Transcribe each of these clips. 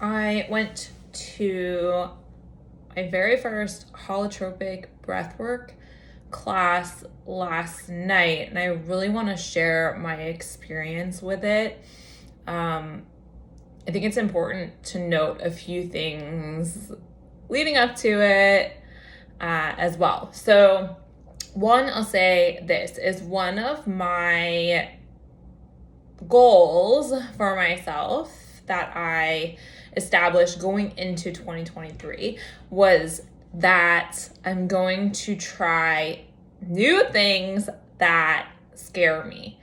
I went to my very first holotropic breathwork class last night, and I really want to share my experience with it. I think it's important to note a few things leading up to it as well. So, one, I'll say this is one of my goals for myself that I established going into 2023 was that I'm going to try new things that scare me.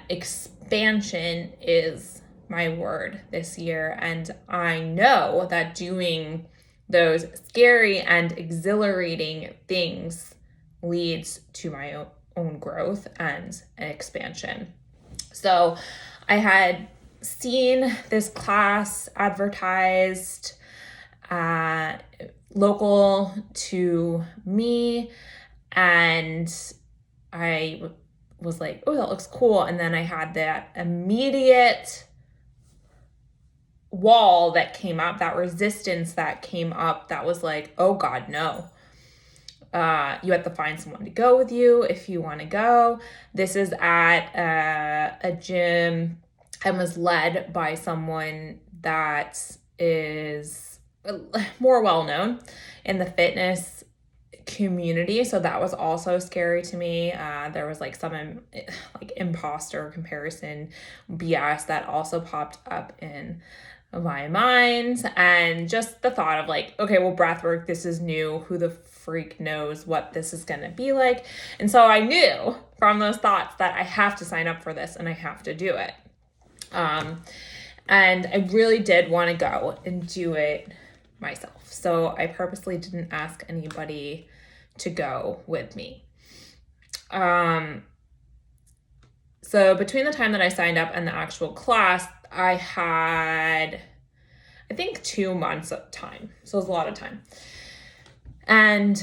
Expansion is my word this year, and I know that doing those scary and exhilarating things leads to my own growth and expansion. So I had seen this class advertised local to me, and I was like, oh, that looks cool. And then I had that immediate wall that came up, that resistance that came up, that was like, oh God, no. You have to find someone to go with you if you want to go. This is at a gym and was led by someone that is more well-known in the fitness community. So that was also scary to me. There was like some imposter comparison BS that also popped up in my mind, and just the thought of like, okay, well, breathwork, this is new. Who the freak knows what this is going to be like? And so I knew from those thoughts that I have to sign up for this and I have to do it. And I really did want to go and do it myself. So I purposely didn't ask anybody to go with me. So between the time that I signed up and the actual class, I had, I think, 2 months of time. So it was a lot of time. And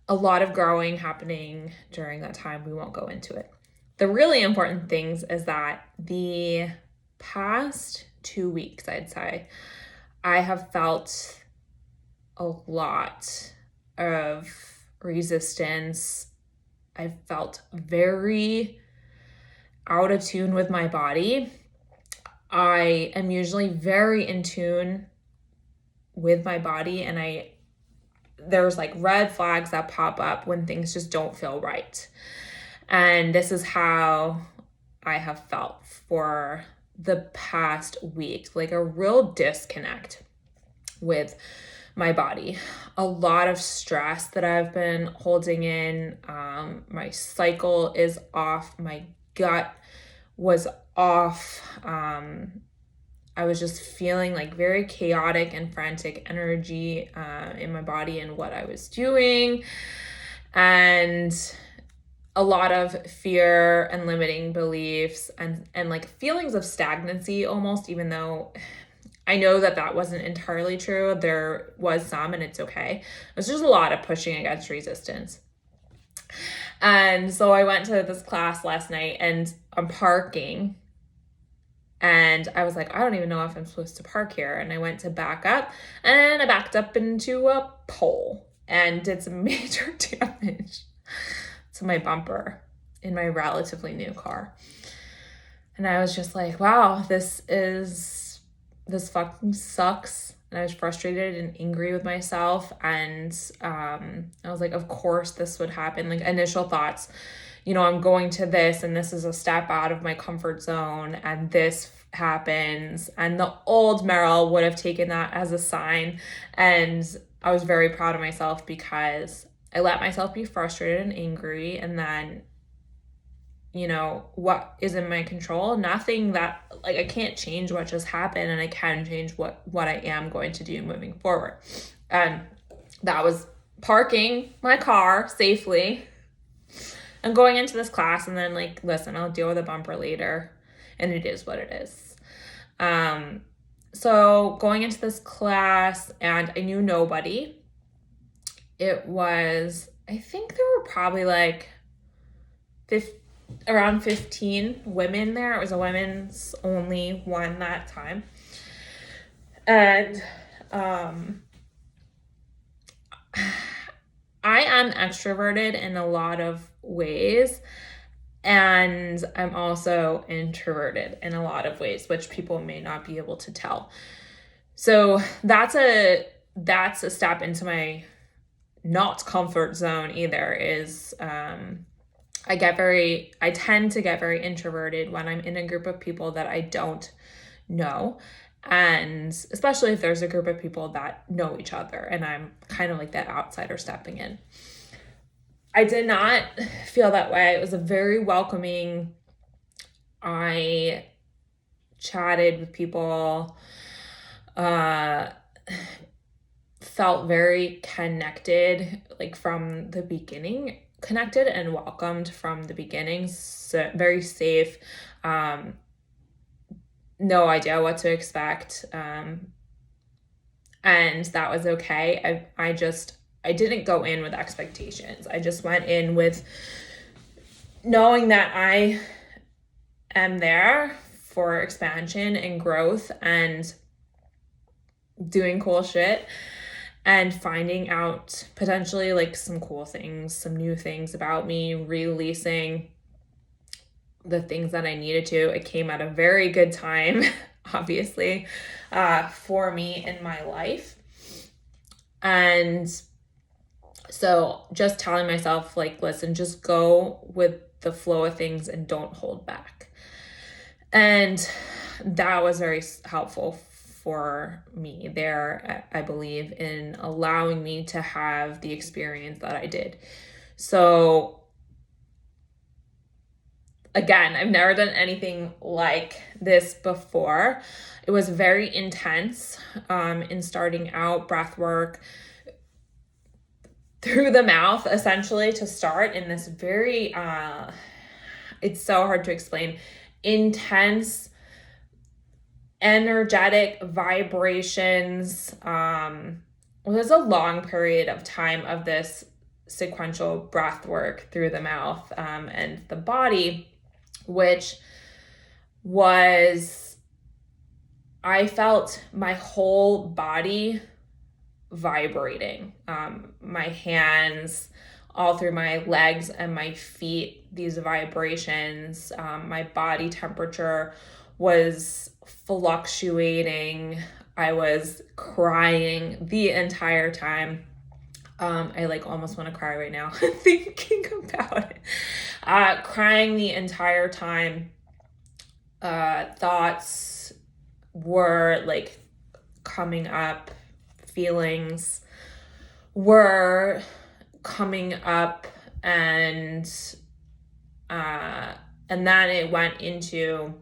a lot of growing happening during that time. We won't go into it. The really important things is that the past 2 weeks, I'd say, I have felt a lot of resistance. I felt very out of tune with my body. I am usually very in tune with my body, and there's like red flags that pop up when things just don't feel right. And this is how I have felt for the past week, like a real disconnect with my body. A lot of stress that I've been holding in. My cycle is off. My gut was off. I was just feeling like very chaotic and frantic energy in my body and what I was doing. And a lot of fear and limiting beliefs and like feelings of stagnancy almost, even though I know that that wasn't entirely true. There was some, and it's okay. It was just a lot of pushing against resistance. And so I went to this class last night, and I'm parking, and I was like, I don't even know if I'm supposed to park here. And I went to back up, and I backed up into a pole and did some major damage to my bumper in my relatively new car. And I was just like, wow, this fucking sucks. And I was frustrated and angry with myself. And I was like, of course this would happen. Like, initial thoughts, I'm going to this, and this is a step out of my comfort zone, and this happens. And the old Meryl would have taken that as a sign. And I was very proud of myself because I let myself be frustrated and angry, and then what is in my control? Nothing. That, like, I can't change what just happened, and I can change what I am going to do moving forward. And that was parking my car safely and going into this class, and then like, listen, I'll deal with a bumper later, and it is what it is. So going into this class, and I knew nobody. It was, I think there were probably like around 15 women there. It was a women's only one that time. And I am extroverted in a lot of ways, and I'm also introverted in a lot of ways, which people may not be able to tell. So that's a step into my not comfort zone either, is I tend to get very introverted when I'm in a group of people that I don't know. And especially if there's a group of people that know each other and I'm kind of like that outsider stepping in. I did not feel that way. It was a very welcoming. I chatted with people, felt very connected, like from the beginning, connected and welcomed from the beginning. So very safe. No idea what to expect. And that was okay. I didn't go in with expectations. I just went in with knowing that I am there for expansion and growth and doing cool shit and finding out potentially like some cool things, some new things about me, releasing the things that I needed to. It came at a very good time, obviously, for me in my life. And so just telling myself, like, listen, just go with the flow of things and don't hold back. And that was very helpful for me there, I believe, in allowing me to have the experience that I did. So again, I've never done anything like this before. It was very intense in starting out, breath work through the mouth, essentially, to start in this very, it's so hard to explain, intense, energetic vibrations. It was a long period of time of this sequential breath work through the mouth and the body, which was, I felt my whole body vibrating. My hands, all through my legs and my feet, these vibrations. My body temperature was fluctuating. I was crying the entire time. I like almost want to cry right now thinking about it. Crying the entire time. Thoughts were like coming up. Feelings were coming up, and then it went into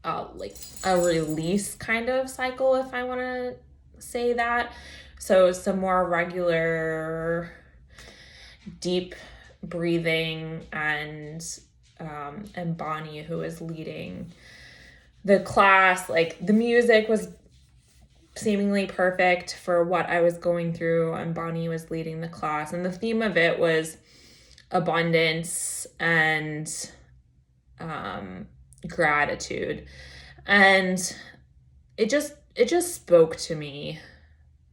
like a release kind of cycle, if I want to say that. So some more regular deep breathing, and Bonnie, who was leading the class, like the music was seemingly perfect for what I was going through, and Bonnie was leading the class, and the theme of it was abundance and gratitude, and it just spoke to me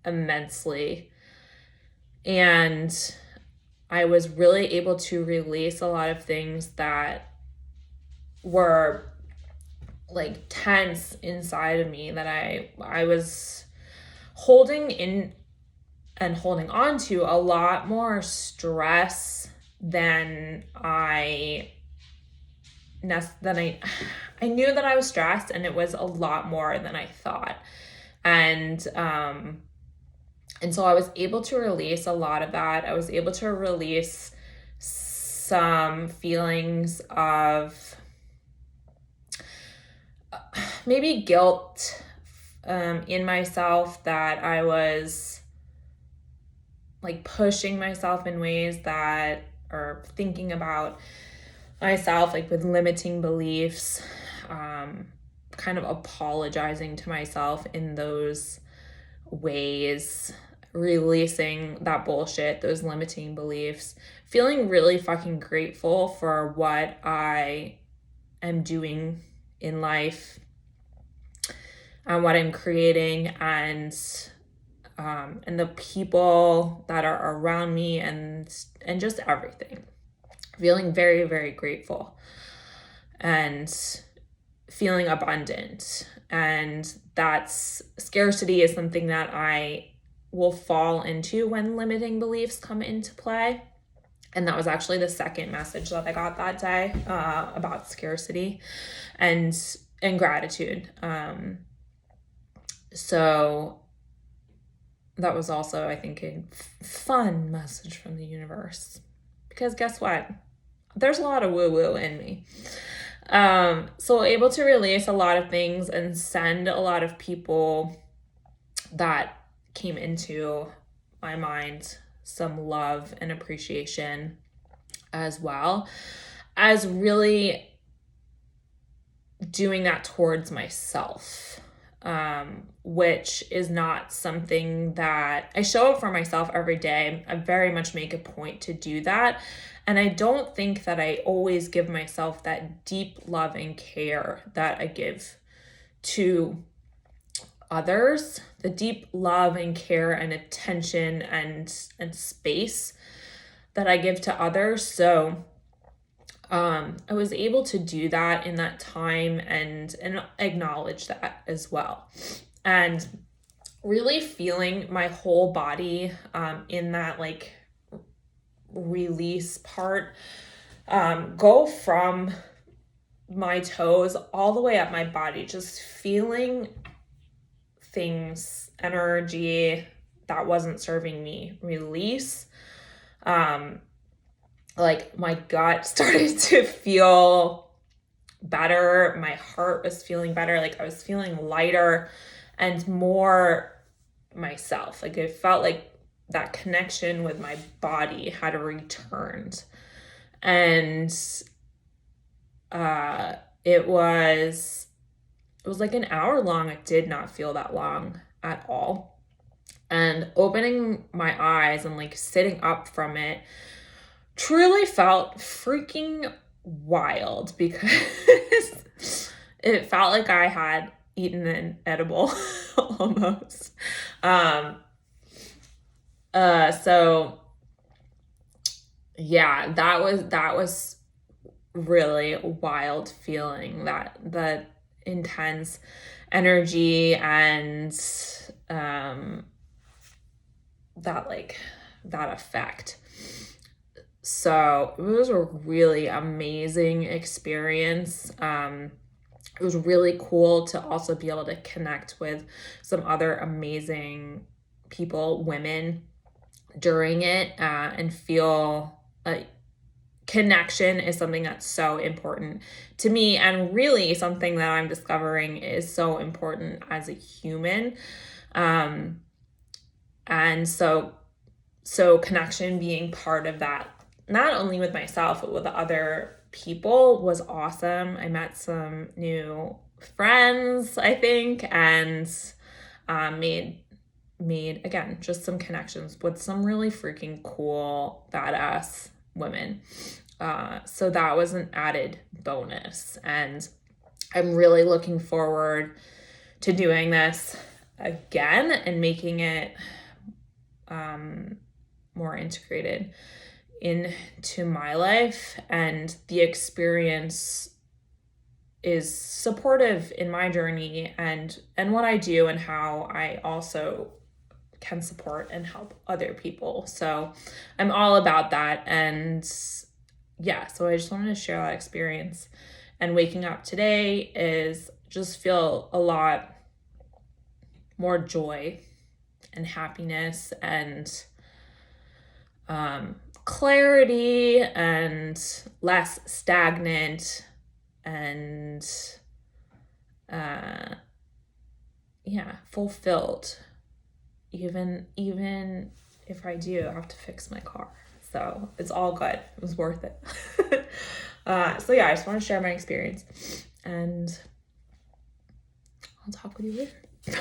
immensely, and I was really able to release a lot of things that were like tense inside of me, that I was holding in and holding on to a lot more stress than I knew that I was stressed, and it was a lot more than I thought. And so I was able to release a lot of that. I was able to release some feelings of maybe guilt in myself, that I was like pushing myself in ways that, or thinking about myself like with limiting beliefs, kind of apologizing to myself in those ways, releasing that bullshit, those limiting beliefs, feeling really fucking grateful for what I am doing in life, and what I'm creating, and the people that are around me, and just everything. Feeling very, very grateful and feeling abundant. And that's scarcity is something that I will fall into when limiting beliefs come into play. And that was actually the second message that I got that day about scarcity and gratitude. So that was also, I think, a fun message from the universe. Because guess what? There's a lot of woo-woo in me. So able to release a lot of things and send a lot of people that came into my mind some love and appreciation, as well as really doing that towards myself, which is not something that I show up for myself every day. I very much make a point to do that. And I don't think that I always give myself that deep love and care that I give to others, the deep love and care and attention and space that I give to others. So I was able to do that in that time and acknowledge that as well. And really feeling my whole body in that like release part, go from my toes all the way up my body, just feeling things, energy that wasn't serving me release. Like my gut started to feel better. My heart was feeling better. Like I was feeling lighter and more myself. Like it felt like that connection with my body had returned. And it was like an hour long. It did not feel that long at all. And opening my eyes and like sitting up from it truly felt freaking wild, because it felt like I had eaten an edible almost. So yeah, that was really a wild feeling, that intense energy and that effect. So it was a really amazing experience. It was really cool to also be able to connect with some other amazing people, women, during it, and feel a connection is something that's so important to me, and really something that I'm discovering is so important as a human. And so connection being part of that, not only with myself, but with other people, was awesome. I met some new friends, I think, and made again, just some connections with some really freaking cool, badass women. So that was an added bonus. And I'm really looking forward to doing this again and making it more integrated into my life. And the experience is supportive in my journey and what I do, and how I also can support and help other people. So I'm all about that. And yeah, so I just wanted to share that experience. And waking up today is just feel a lot more joy and happiness and clarity, and less stagnant, and fulfilled, even if I do have to fix my car. So it's all good. It was worth it. So yeah, I just want to share my experience, and I'll talk with you later.